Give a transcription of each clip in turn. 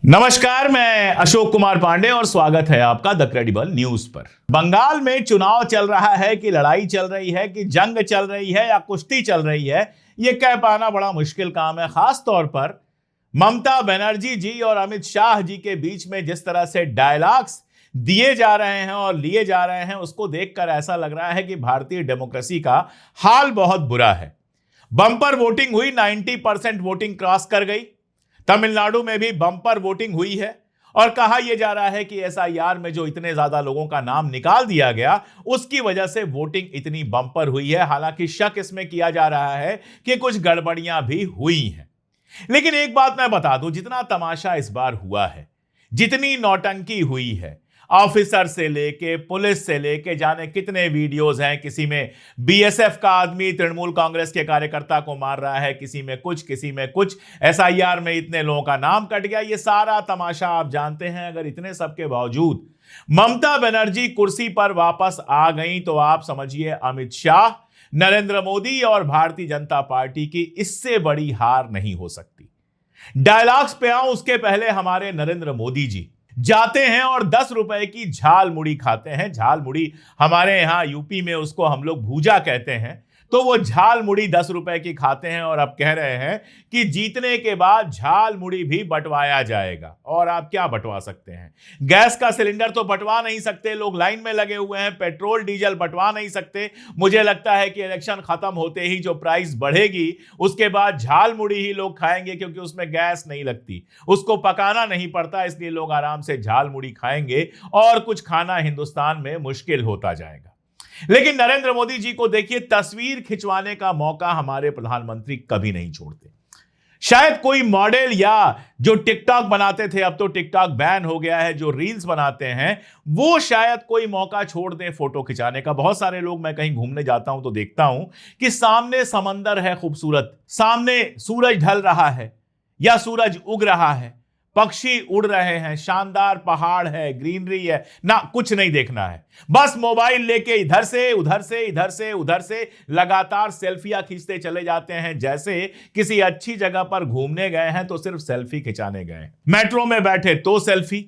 नमस्कार, मैं अशोक कुमार पांडे और स्वागत है आपका द क्रेडिबल न्यूज पर। बंगाल में चुनाव चल रहा है कि लड़ाई चल रही है कि जंग चल रही है या कुश्ती चल रही है, यह कह पाना बड़ा मुश्किल काम है। खास तौर पर ममता बनर्जी जी और अमित शाह जी के बीच में जिस तरह से डायलॉग्स दिए जा रहे हैं और लिए जा रहे हैं, उसको देखकर ऐसा लग रहा है कि भारतीय डेमोक्रेसी का हाल बहुत बुरा है। बम्पर वोटिंग हुई, 90% वोटिंग क्रॉस कर गई। तमिलनाडु में भी बम्पर वोटिंग हुई है और कहा यह जा रहा है कि एसआईआर में जो इतने ज्यादा लोगों का नाम निकाल दिया गया, उसकी वजह से वोटिंग इतनी बम्पर हुई है। हालांकि शक इसमें किया जा रहा है कि कुछ गड़बड़ियां भी हुई हैं। लेकिन एक बात मैं बता दूं, जितना तमाशा इस बार हुआ है, जितनी नौटंकी हुई है, ऑफिसर से लेके पुलिस से लेके जाने कितने वीडियोस हैं। किसी में बीएसएफ का आदमी तृणमूल कांग्रेस के कार्यकर्ता को मार रहा है, किसी में कुछ, एसआईआर में इतने लोगों का नाम कट गया। ये सारा तमाशा आप जानते हैं। अगर इतने सब के बावजूद ममता बनर्जी कुर्सी पर वापस आ गई तो आप समझिए अमित शाह, नरेंद्र मोदी और भारतीय जनता पार्टी की इससे बड़ी हार नहीं हो सकती। डायलॉग्स पे आऊं उसके पहले हमारे नरेंद्र मोदी जी जाते हैं और 10 रुपए की झाल मुड़ी खाते हैं। झाल मुड़ी हमारे यहां यूपी में उसको हम लोग भूजा कहते हैं। तो वो झाल मुड़ी 10 रुपए की खाते हैं और अब कह रहे हैं कि जीतने के बाद झाल मुड़ी भी बंटवाया जाएगा। और आप क्या बंटवा सकते हैं? गैस का सिलेंडर तो बंटवा नहीं सकते, लोग लाइन में लगे हुए हैं। पेट्रोल डीजल बंटवा नहीं सकते। मुझे लगता है कि इलेक्शन खत्म होते ही जो प्राइस बढ़ेगी, उसके बाद झाल मुड़ी ही लोग खाएंगे, क्योंकि उसमें गैस नहीं लगती, उसको पकाना नहीं पड़ता, इसलिए लोग आराम से झाल मुड़ी खाएंगे और कुछ खाना हिंदुस्तान में मुश्किल होता जाएगा। लेकिन नरेंद्र मोदी जी को देखिए, तस्वीर खिंचवाने का मौका हमारे प्रधानमंत्री कभी नहीं छोड़ते। शायद कोई मॉडल या जो टिकटॉक बनाते थे, अब तो टिकटॉक बैन हो गया है, जो रील्स बनाते हैं, वो शायद कोई मौका छोड़ दें फोटो खिंचाने का। बहुत सारे लोग, मैं कहीं घूमने जाता हूं तो देखता हूं कि सामने समंदर है खूबसूरत, सामने सूरज ढल रहा है या सूरज उग रहा है, पक्षी उड़ रहे हैं, शानदार पहाड़ है, ग्रीनरी है ना, कुछ नहीं देखना है। बस मोबाइल लेके इधर से उधर से लगातार सेल्फियां खींचते चले जाते हैं, जैसे किसी अच्छी जगह पर घूमने गए हैं तो सिर्फ सेल्फी खिंचाने गए। मेट्रो में बैठे तो सेल्फी,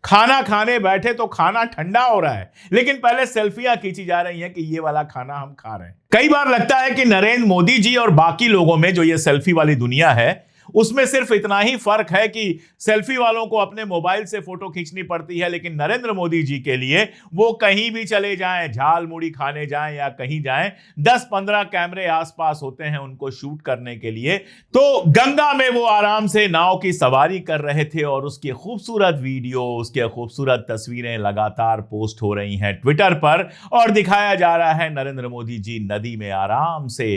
खाना खाने बैठे तो खाना ठंडा हो रहा है, लेकिन पहले सेल्फियां खींची जा रही हैं कि ये वाला खाना हम खा रहे हैं। कई बार लगता है कि नरेंद्र मोदी जी और बाकी लोगों में जो ये सेल्फी वाली दुनिया है, उसमें सिर्फ इतना ही फर्क है कि सेल्फी वालों को अपने मोबाइल से फोटो खींचनी पड़ती है, लेकिन नरेंद्र मोदी जी के लिए वो कहीं भी चले जाएं, झाल मुड़ी खाने जाएं या कहीं जाएं, 10-15 कैमरे आसपास होते हैं उनको शूट करने के लिए। तो गंगा में वो आराम से नाव की सवारी कर रहे थे और उसकी खूबसूरत वीडियो, उसके खूबसूरत तस्वीरें लगातार पोस्ट हो रही हैं ट्विटर पर और दिखाया जा रहा है नरेंद्र मोदी जी नदी में आराम से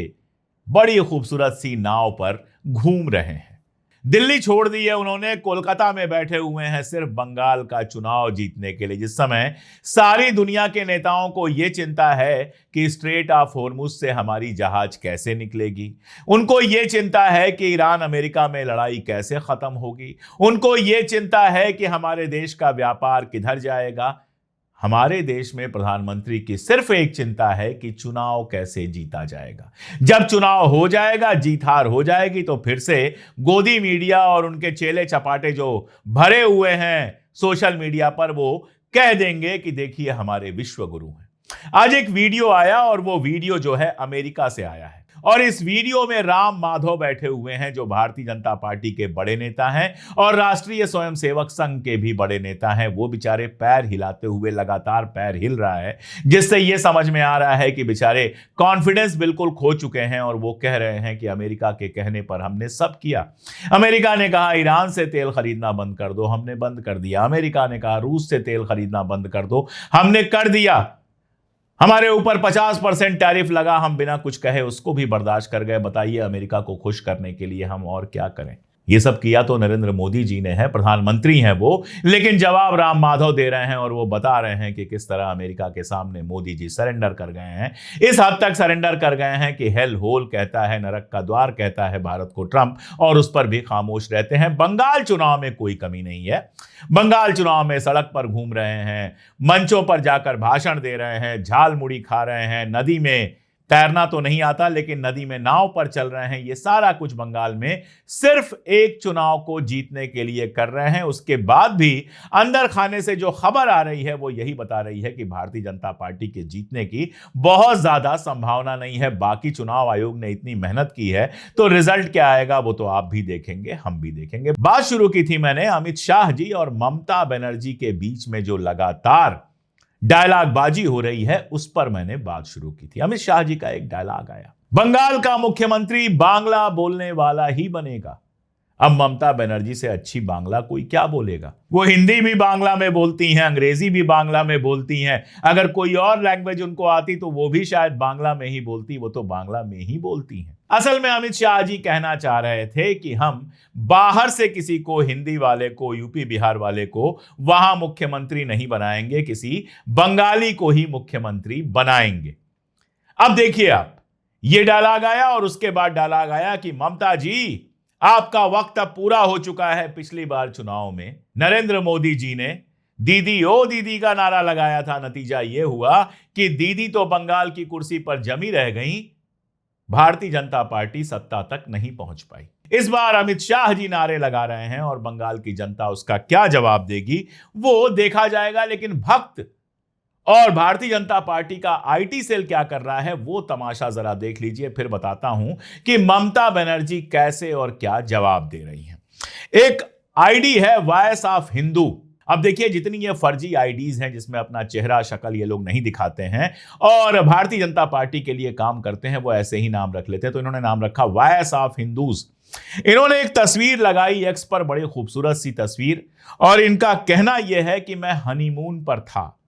बड़ी खूबसूरत सी नाव पर घूम रहे हैं। दिल्ली छोड़ दी है उन्होंने, कोलकाता में बैठे हुए हैं सिर्फ बंगाल का चुनाव जीतने के लिए, जिस समय सारी दुनिया के नेताओं को यह चिंता है कि स्ट्रेट ऑफ हॉर्मुज से हमारी जहाज कैसे निकलेगी। उनको यह चिंता है कि ईरान अमेरिका में लड़ाई कैसे खत्म होगी। उनको यह चिंता है कि हमारे देश का व्यापार किधर जाएगा। हमारे देश में प्रधानमंत्री की सिर्फ एक चिंता है कि चुनाव कैसे जीता जाएगा। जब चुनाव हो जाएगा, जीत हार हो जाएगी, तो फिर से गोदी मीडिया और उनके चेले चपाटे जो भरे हुए हैं सोशल मीडिया पर, वो कह देंगे कि देखिए हमारे विश्व गुरु हैं। आज एक वीडियो आया और वो वीडियो जो है अमेरिका से आया है और इस वीडियो में राम माधव बैठे हुए हैं, जो भारतीय जनता पार्टी के बड़े नेता हैं और राष्ट्रीय स्वयंसेवक संघ के भी बड़े नेता हैं। वो बेचारे पैर हिलाते हुए, लगातार पैर हिल रहा है, जिससे ये समझ में आ रहा है कि बेचारे कॉन्फिडेंस बिल्कुल खो चुके हैं और वो कह रहे हैं कि अमेरिका के कहने पर हमने सब किया। अमेरिका ने कहा ईरान से तेल खरीदना बंद कर दो, हमने बंद कर दिया। अमेरिका ने कहा रूस से तेल खरीदना बंद कर दो, हमने कर दिया। हमारे ऊपर 50% टैरिफ लगा, हम बिना कुछ कहे उसको भी बर्दाश्त कर गए। बताइए अमेरिका को खुश करने के लिए हम और क्या करें? ये सब किया तो नरेंद्र मोदी जी ने है, प्रधानमंत्री हैं वो, लेकिन जवाब राम माधव दे रहे हैं और वो बता रहे हैं कि किस तरह अमेरिका के सामने मोदी जी सरेंडर कर गए हैं। इस हद तक सरेंडर कर गए हैं कि हेल होल कहता है, नरक का द्वार कहता है भारत को ट्रंप, और उस पर भी खामोश रहते हैं। बंगाल चुनाव में कोई कमी नहीं है। बंगाल चुनाव में सड़क पर घूम रहे हैं, मंचों पर जाकर भाषण दे रहे हैं, झाल मुड़ी खा रहे हैं, नदी में तैरना तो नहीं आता लेकिन नदी में नाव पर चल रहे हैं। ये सारा कुछ बंगाल में सिर्फ एक चुनाव को जीतने के लिए कर रहे हैं। उसके बाद भी अंदर खाने से जो खबर आ रही है वो यही बता रही है कि भारतीय जनता पार्टी के जीतने की बहुत ज्यादा संभावना नहीं है। बाकी चुनाव आयोग ने इतनी मेहनत की है तो रिजल्ट क्या आएगा वो तो आप भी देखेंगे, हम भी देखेंगे। बात शुरू की थी मैंने अमित शाह जी और ममता बनर्जी के बीच में जो लगातार डायलॉग बाजी हो रही है उस पर मैंने बात शुरू की थी। अमित शाह जी का एक डायलॉग आया, बंगाल का मुख्यमंत्री बांग्ला बोलने वाला ही बनेगा। अब ममता बनर्जी से अच्छी बांग्ला कोई क्या बोलेगा? वो हिंदी भी बांग्ला में बोलती हैं, अंग्रेजी भी बांग्ला में बोलती हैं। अगर कोई और लैंग्वेज उनको आती तो वो भी शायद बांग्ला में ही बोलती, वो तो बांग्ला में ही बोलती हैं। असल में अमित शाह जी कहना चाह रहे थे कि हम बाहर से किसी को, हिंदी वाले को, यूपी बिहार वाले को वहां मुख्यमंत्री नहीं बनाएंगे, किसी बंगाली को ही मुख्यमंत्री बनाएंगे। अब देखिए आप, ये डायलॉग आया और उसके बाद डायलॉग आया कि ममता जी आपका वक्त अब पूरा हो चुका है। पिछली बार चुनाव में नरेंद्र मोदी जी ने दीदी ओ दीदी का नारा लगाया था। नतीजा यह हुआ कि दीदी तो बंगाल की कुर्सी पर जमी रह गई, भारतीय जनता पार्टी सत्ता तक नहीं पहुंच पाई। इस बार अमित शाह जी नारे लगा रहे हैं और बंगाल की जनता उसका क्या जवाब देगी वो देखा जाएगा। लेकिन भक्त और भारतीय जनता पार्टी का आईटी सेल क्या कर रहा है वो तमाशा जरा देख लीजिए, फिर बताता हूं कि ममता बनर्जी कैसे और क्या जवाब दे रही हैं। एक आईडी है वॉइस ऑफ हिंदू। अब देखिए, जितनी ये फर्जी आईडीज हैं जिसमें अपना चेहरा शक्ल ये लोग नहीं दिखाते हैं और भारतीय जनता पार्टी के लिए काम करते हैं, वो ऐसे ही नाम रख लेते हैं। तो इन्होंने नाम रखा वॉइस ऑफ हिंदूज। इन्होंने एक तस्वीर लगाई एक्स पर, बड़ी खूबसूरत सी तस्वीर, और इनका कहना यह है कि मैं हनीमून पर था।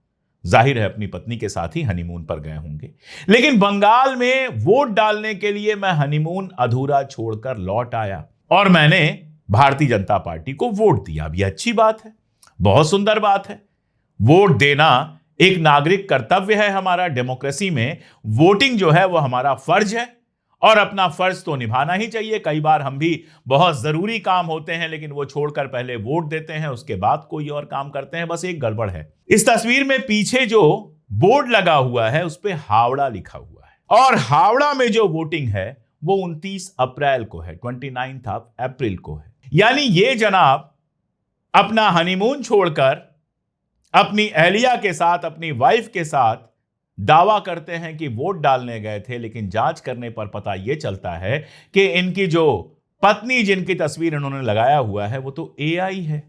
जाहिर है अपनी पत्नी के साथ ही हनीमून पर गए होंगे, लेकिन बंगाल में वोट डालने के लिए मैं हनीमून अधूरा छोड़कर लौट आया और मैंने भारतीय जनता पार्टी को वोट दिया। अब यह अच्छी बात है, बहुत सुंदर बात है। वोट देना एक नागरिक कर्तव्य है हमारा। डेमोक्रेसी में वोटिंग जो है वो हमारा फर्ज है और अपना फर्ज तो निभाना ही चाहिए। कई बार हम भी बहुत जरूरी काम होते हैं लेकिन वो छोड़कर पहले वोट देते हैं, उसके बाद कोई और काम करते हैं। बस एक गड़बड़ है, इस तस्वीर में पीछे जो बोर्ड लगा हुआ है उस पे हावड़ा लिखा हुआ है और हावड़ा में जो वोटिंग है वो 29 अप्रैल को है, 29 अप्रैल को है। यानी ये जनाब अपना हनीमून छोड़कर अपनी अहलिया के साथ, अपनी वाइफ के साथ दावा करते हैं कि वोट डालने गए थे, लेकिन जांच करने पर पता यह चलता है कि इनकी जो पत्नी जिनकी तस्वीर इन्होंने लगाया हुआ है वो तो एआई है।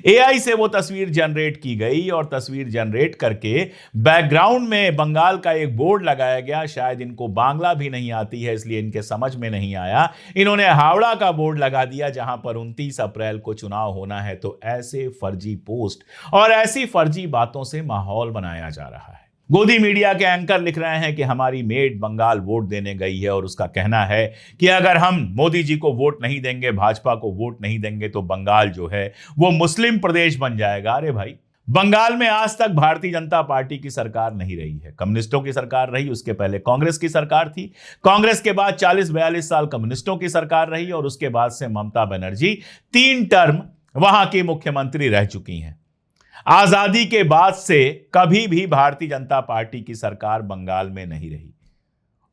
एआई से वो तस्वीर जनरेट की गई और तस्वीर जनरेट करके बैकग्राउंड में बंगाल का एक बोर्ड लगाया गया। शायद इनको बांग्ला भी नहीं आती है इसलिए इनके समझ में नहीं आया, इन्होंने हावड़ा का बोर्ड लगा दिया जहां पर 29 अप्रैल को चुनाव होना है। तो ऐसे फर्जी पोस्ट और ऐसी फर्जी बातों से माहौल बनाया जा रहा है। गोदी मीडिया के एंकर लिख रहे हैं कि हमारी मेड बंगाल वोट देने गई है और उसका कहना है कि अगर हम मोदी जी को वोट नहीं देंगे, भाजपा को वोट नहीं देंगे तो बंगाल जो है वो मुस्लिम प्रदेश बन जाएगा। अरे भाई, बंगाल में आज तक भारतीय जनता पार्टी की सरकार नहीं रही है, कम्युनिस्टों की सरकार रही। उसके पहले कांग्रेस की सरकार थी, कांग्रेस के बाद 40-42 साल कम्युनिस्टों की सरकार रही और उसके बाद से ममता बनर्जी 3 टर्म वहां की मुख्यमंत्री रह चुकी हैं। आजादी के बाद से कभी भी भारतीय जनता पार्टी की सरकार बंगाल में नहीं रही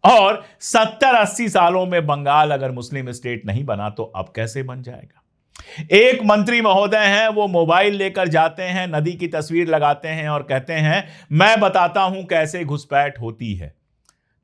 और 70-80 सालों में बंगाल अगर मुस्लिम स्टेट नहीं बना तो अब कैसे बन जाएगा? एक मंत्री महोदय हैं, वो मोबाइल लेकर जाते हैं, नदी की तस्वीर लगाते हैं और कहते हैं मैं बताता हूं कैसे घुसपैठ होती है।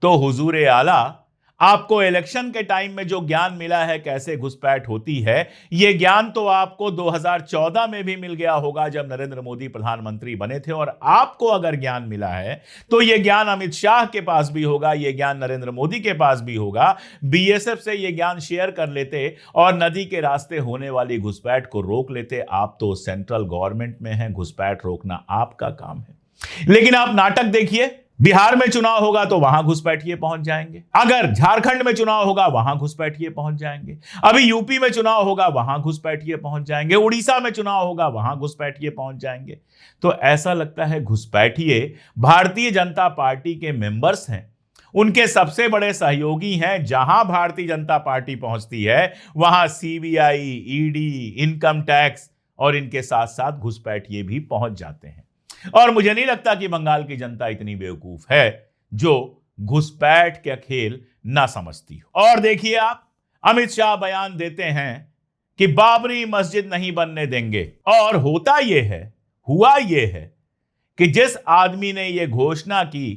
तो हुजूर आला, आपको इलेक्शन के टाइम में जो ज्ञान मिला है कैसे घुसपैठ होती है, यह ज्ञान तो आपको 2014 में भी मिल गया होगा जब नरेंद्र मोदी प्रधानमंत्री बने थे। और आपको अगर ज्ञान मिला है तो यह ज्ञान अमित शाह के पास भी होगा, यह ज्ञान नरेंद्र मोदी के पास भी होगा। बीएसएफ से यह ज्ञान शेयर कर लेते और नदी के रास्ते होने वाली घुसपैठ को रोक लेते। आप तो सेंट्रल गवर्नमेंट में हैं, घुसपैठ रोकना आपका काम है। लेकिन आप नाटक देखिए, बिहार में चुनाव होगा तो वहां घुसपैठिए पहुंच जाएंगे, अगर झारखंड में चुनाव होगा वहां घुसपैठिए पहुंच जाएंगे, अभी यूपी में चुनाव होगा वहां घुसपैठिए पहुंच जाएंगे, उड़ीसा में चुनाव होगा वहां घुसपैठिए पहुंच जाएंगे। तो ऐसा लगता है घुसपैठिए भारतीय जनता पार्टी के मेंबर्स हैं, उनके सबसे बड़े सहयोगी हैं। जहां भारतीय जनता पार्टी पहुंचती है वहां सीबीआई, ईडी, इनकम टैक्स और इनके साथ साथ घुसपैठिए भी पहुंच जाते हैं। और मुझे नहीं लगता कि बंगाल की जनता इतनी बेवकूफ है जो घुसपैठ का खेल ना समझती हो। और देखिए आप, अमित शाह बयान देते हैं कि बाबरी मस्जिद नहीं बनने देंगे, और होता यह है, हुआ यह है कि जिस आदमी ने यह घोषणा की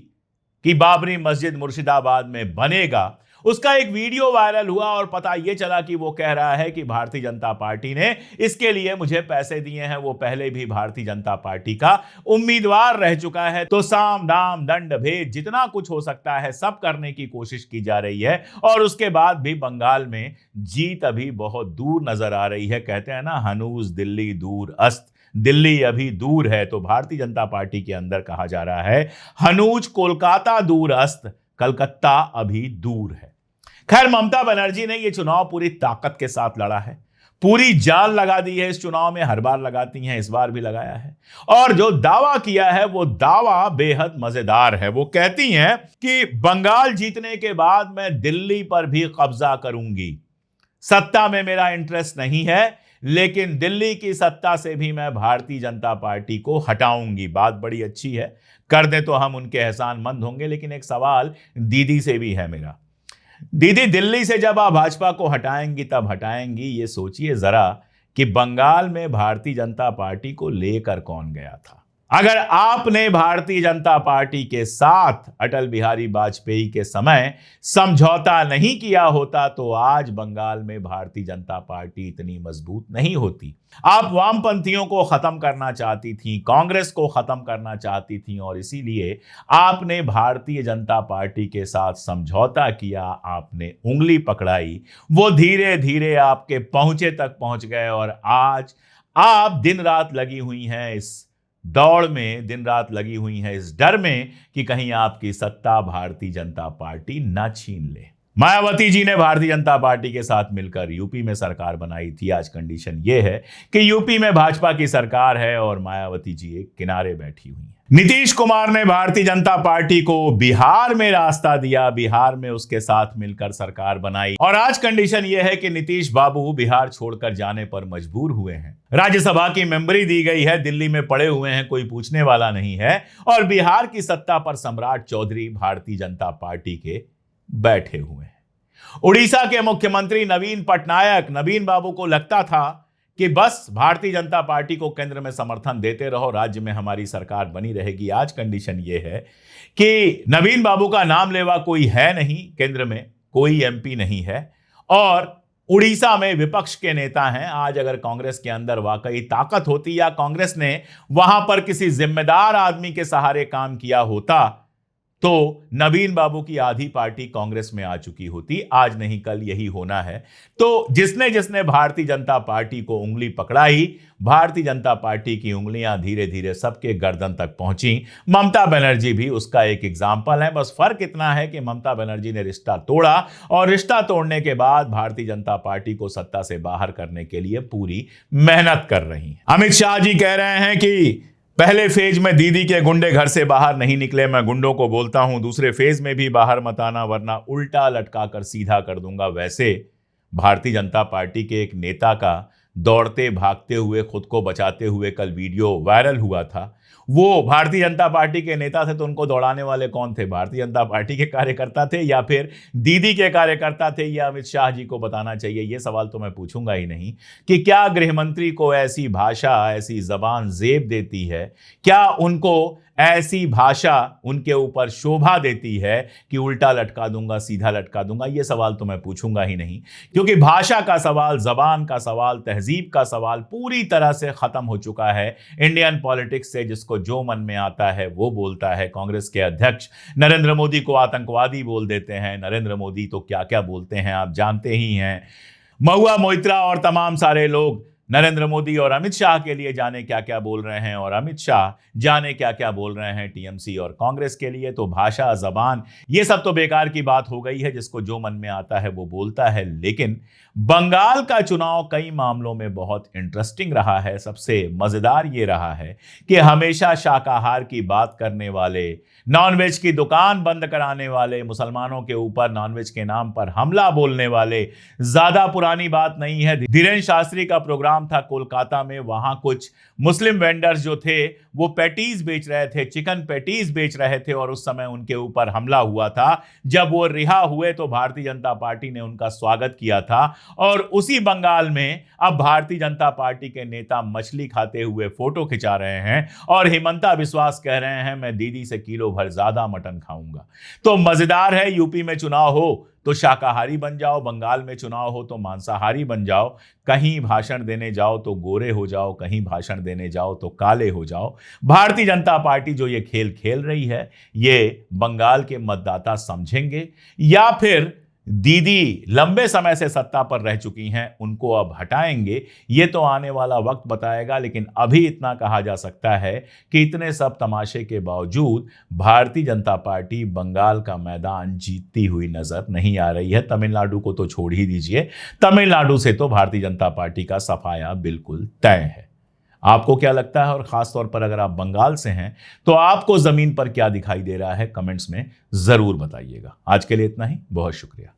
कि बाबरी मस्जिद मुर्शिदाबाद में बनेगा, उसका एक वीडियो वायरल हुआ और पता यह चला कि वो कह रहा है कि भारतीय जनता पार्टी ने इसके लिए मुझे पैसे दिए हैं, वो पहले भी भारतीय जनता पार्टी का उम्मीदवार रह चुका है। तो साम दाम दंड भेद जितना कुछ हो सकता है सब करने की कोशिश की जा रही है, और उसके बाद भी बंगाल में जीत अभी बहुत दूर नजर आ रही है। कहते हैं ना, हनूज दिल्ली दूर अस्त, दिल्ली अभी दूर है। तो भारतीय जनता पार्टी के अंदर कहा जा रहा है, हनूज कोलकाता दूर अस्त, कलकत्ता अभी दूर है। खैर, ममता बनर्जी ने यह चुनाव पूरी ताकत के साथ लड़ा है, पूरी जान लगा दी है। इस चुनाव में हर बार लगाती हैं, इस बार भी लगाया है, और जो दावा किया है वो दावा बेहद मजेदार है। वो कहती हैं कि बंगाल जीतने के बाद मैं दिल्ली पर भी कब्जा करूंगी। सत्ता में मेरा इंटरेस्ट नहीं है, लेकिन दिल्ली की सत्ता से भी मैं भारतीय जनता पार्टी को हटाऊंगी। बात बड़ी अच्छी है, कर दे तो हम उनके एहसानमंद होंगे। लेकिन एक सवाल दीदी से भी है मेरा, दीदी दिल्ली से जब आप भाजपा को हटाएंगी तब हटाएंगी, ये सोचिए जरा कि बंगाल में भारतीय जनता पार्टी को लेकर कौन गया था। अगर आपने भारतीय जनता पार्टी के साथ अटल बिहारी वाजपेयी के समय समझौता नहीं किया होता तो आज बंगाल में भारतीय जनता पार्टी इतनी मजबूत नहीं होती। आप वामपंथियों को खत्म करना चाहती थी, कांग्रेस को खत्म करना चाहती थी, और इसीलिए आपने भारतीय जनता पार्टी के साथ समझौता किया, आपने उंगली पकड़ाई, वो धीरे धीरे आपके पहुंचे तक पहुंच गए, और आज आप दिन रात लगी हुई हैं इस दौड़ में, दिन रात लगी हुई है इस डर में कि कहीं आपकी सत्ता भारतीय जनता पार्टी ना छीन ले। मायावती जी ने भारतीय जनता पार्टी के साथ मिलकर यूपी में सरकार बनाई थी। आज कंडीशन यह है कि यूपी में भाजपा की सरकार है और मायावती जी एक किनारे बैठी हुई है। नीतीश कुमार ने भारतीय जनता पार्टी को बिहार में रास्ता दिया, बिहार में उसके साथ मिलकर सरकार बनाई, और आज कंडीशन यह है कि नीतीश बाबू बिहार छोड़कर जाने पर मजबूर हुए हैं। राज्यसभा की मेंबरी दी गई है, दिल्ली में पड़े हुए हैं, कोई पूछने वाला नहीं है, और बिहार की सत्ता पर सम्राट चौधरी भारतीय जनता पार्टी के बैठे हुए हैं। उड़ीसा के मुख्यमंत्री नवीन पटनायक, नवीन बाबू को लगता था कि बस भारतीय जनता पार्टी को केंद्र में समर्थन देते रहो, राज्य में हमारी सरकार बनी रहेगी। आज कंडीशन यह है कि नवीन बाबू का नाम लेवा कोई है नहीं, केंद्र में कोई एमपी नहीं है, और उड़ीसा में विपक्ष के नेता हैं। आज अगर कांग्रेस के अंदर वाकई ताकत होती या कांग्रेस ने वहां पर किसी जिम्मेदार आदमी के सहारे काम किया होता तो नवीन बाबू की आधी पार्टी कांग्रेस में आ चुकी होती। आज नहीं कल यही होना है। तो जिसने जिसने भारतीय जनता पार्टी को उंगली पकड़ाई, भारतीय जनता पार्टी की उंगलियां धीरे धीरे सबके गर्दन तक पहुंची। ममता बनर्जी भी उसका एक एग्जाम्पल है। बस फर्क इतना है कि ममता बनर्जी ने रिश्ता तोड़ा, और रिश्ता तोड़ने के बाद भारतीय जनता पार्टी को सत्ता से बाहर करने के लिए पूरी मेहनत कर रही है। अमित शाह जी कह रहे हैं कि पहले फेज में दीदी के गुंडे घर से बाहर नहीं निकले, मैं गुंडों को बोलता हूं दूसरे फेज में भी बाहर मत आना वरना उल्टा लटका कर सीधा कर दूंगा। वैसे भारतीय जनता पार्टी के एक नेता का दौड़ते भागते हुए, खुद को बचाते हुए कल वीडियो वायरल हुआ था। वो भारतीय जनता पार्टी के नेता थे तो उनको दौड़ाने वाले कौन थे? भारतीय जनता पार्टी के कार्यकर्ता थे या फिर दीदी के कार्यकर्ता थे? ये अमित शाह जी को बताना चाहिए। ये सवाल तो मैं पूछूंगा ही नहीं कि क्या गृहमंत्री को ऐसी भाषा, ऐसी जबान जेब देती है? क्या उनको ऐसी भाषा उनके ऊपर शोभा देती है कि उल्टा लटका दूंगा, सीधा लटका दूंगा? ये सवाल तो मैं पूछूंगा ही नहीं, क्योंकि भाषा का सवाल, जबान का सवाल, तहजीब का सवाल पूरी तरह से खत्म हो चुका है इंडियन पॉलिटिक्स से। जिसको जो मन में आता है वो बोलता है। कांग्रेस के अध्यक्ष नरेंद्र मोदी को आतंकवादी बोल देते हैं। नरेंद्र मोदी तो क्या क्या बोलते हैं आप जानते ही हैं। महुआ मोइत्रा और तमाम सारे लोग नरेंद्र मोदी और अमित शाह के लिए जाने क्या क्या बोल रहे हैं, और अमित शाह जाने क्या क्या बोल रहे हैं टीएमसी और कांग्रेस के लिए। तो भाषा, जबान, ये सब तो बेकार की बात हो गई है। जिसको जो मन में आता है वो बोलता है। लेकिन बंगाल का चुनाव कई मामलों में बहुत इंटरेस्टिंग रहा है। सबसे मजेदार ये रहा है कि हमेशा शाकाहार की बात करने वाले, नॉनवेज की दुकान बंद कराने वाले, मुसलमानों के ऊपर नॉनवेज के नाम पर हमला बोलने वाले, ज्यादा पुरानी बात नहीं है, धीरेन्द्र शास्त्री का प्रोग्राम प्रोग्राम था कोलकाता में, वहां कुछ मुस्लिम वेंडर्स जो थे वो पैटीज बेच रहे थे, चिकन पैटीज बेच रहे थे, और उस समय उनके ऊपर हमला हुआ था। जब वो रिहा हुए तो भारतीय जनता पार्टी ने उनका स्वागत किया था। और उसी बंगाल में अब भारतीय जनता पार्टी के नेता मछली खाते हुए फोटो खिंचा रहे हैं और हिमंता बिस्वास कह रहे हैं मैं दीदी से किलो भर ज्यादा मटन खाऊंगा। तो मजेदार है, यूपी में चुनाव हो तो शाकाहारी बन जाओ, बंगाल में चुनाव हो तो मांसाहारी बन जाओ, कहीं भाषण देने जाओ तो गोरे हो जाओ, कहीं भाषण देने जाओ तो काले हो जाओ। भारतीय जनता पार्टी जो ये खेल खेल रही है, ये बंगाल के मतदाता समझेंगे या फिर दीदी लंबे समय से सत्ता पर रह चुकी हैं उनको अब हटाएंगे, ये तो आने वाला वक्त बताएगा। लेकिन अभी इतना कहा जा सकता है कि इतने सब तमाशे के बावजूद भारतीय जनता पार्टी बंगाल का मैदान जीतती हुई नजर नहीं आ रही है। तमिलनाडु को तो छोड़ ही दीजिए, तमिलनाडु से तो भारतीय जनता पार्टी का सफाया बिल्कुल तय है। आपको क्या लगता है? और खासतौर पर अगर आप बंगाल से हैं तो आपको जमीन पर क्या दिखाई दे रहा है, कमेंट्स में जरूर बताइएगा। आज के लिए इतना ही, बहुत शुक्रिया।